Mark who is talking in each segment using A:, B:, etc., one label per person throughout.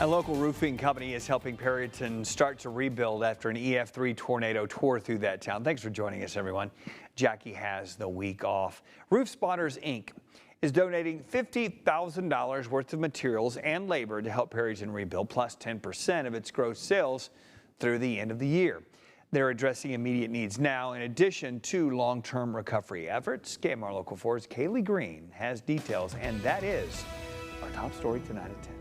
A: A local roofing company is helping Perryton start to rebuild after an EF3 tornado tore through that town. Thanks for joining us, everyone. Jackie has the week off. Roof Spotters, Inc. is donating $50,000 worth of materials and labor to help Perryton rebuild, plus 10% of its gross sales through the end of the year. They're addressing immediate needs now, in addition to long-term recovery efforts. KMR Local 4's Kaylee Green has details, and that is our top story tonight at 10.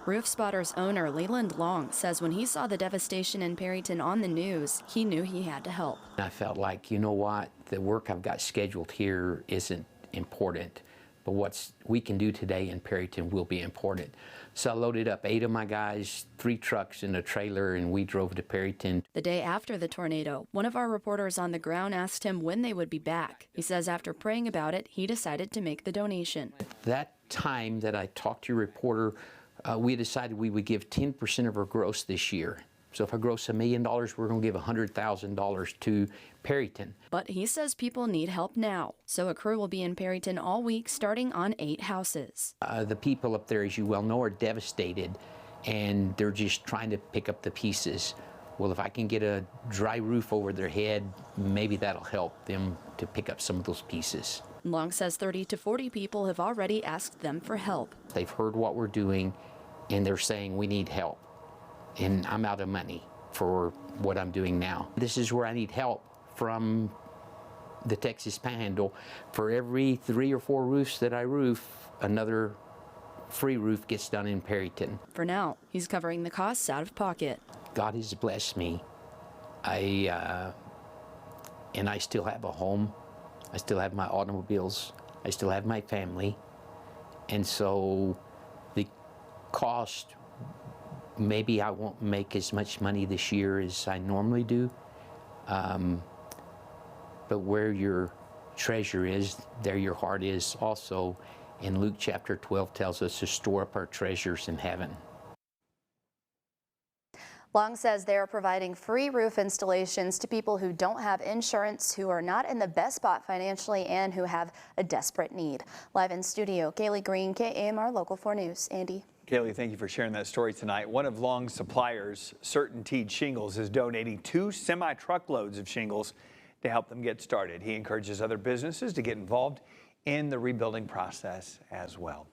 B: Roof Spotters owner Leland Long says when he saw the devastation in Perryton on the news, he knew he had to help.
C: I felt like, you know what, the work I've got scheduled here isn't important, but what we can do today in Perryton will be important. So I loaded up 8 of my guys, 3 trucks and a trailer, and we drove to Perryton.
B: The day after the tornado, one of our reporters on the ground asked him when they would be back. He says after praying about it, he decided to make the donation.
C: That time that I talked to your reporter, we decided we would give 10% of our gross this year. So if I gross $1 million, we're going to give $100,000 to Perryton.
B: But he says people need help now. So a crew will be in Perryton all week, starting on 8 houses.
C: The people up there, as you well know, are devastated, and they're just trying to pick up the pieces. Well, if I can get a dry roof over their head, maybe that'll help them to pick up some of those pieces.
B: Long says 30 to 40 people have already asked them for help.
C: They've heard what we're doing, and they're saying we need help. And I'm out of money for what I'm doing now. This is where I need help from the Texas Panhandle. For every 3 or 4 roofs that I roof, another free roof gets done in Perryton.
B: For now, he's covering the costs out of pocket.
C: God has blessed me. And I still have a home. I still have my automobiles. I still have my family. And so the cost, maybe I won't make as much money this year as I normally do. But where your treasure is, there your heart is also. And Luke chapter 12 tells us to store up our treasures in heaven.
D: Long says they are providing free roof installations to people who don't have insurance, who are not in the best spot financially, and who have a desperate need. Live in studio, Kaylee Green, KAMR Local 4 News. Andy.
A: Kaylee, thank you for sharing that story tonight. One of Long's suppliers, Certainteed Shingles, is donating 2 semi-truckloads of shingles to help them get started. He encourages other businesses to get involved in the rebuilding process as well.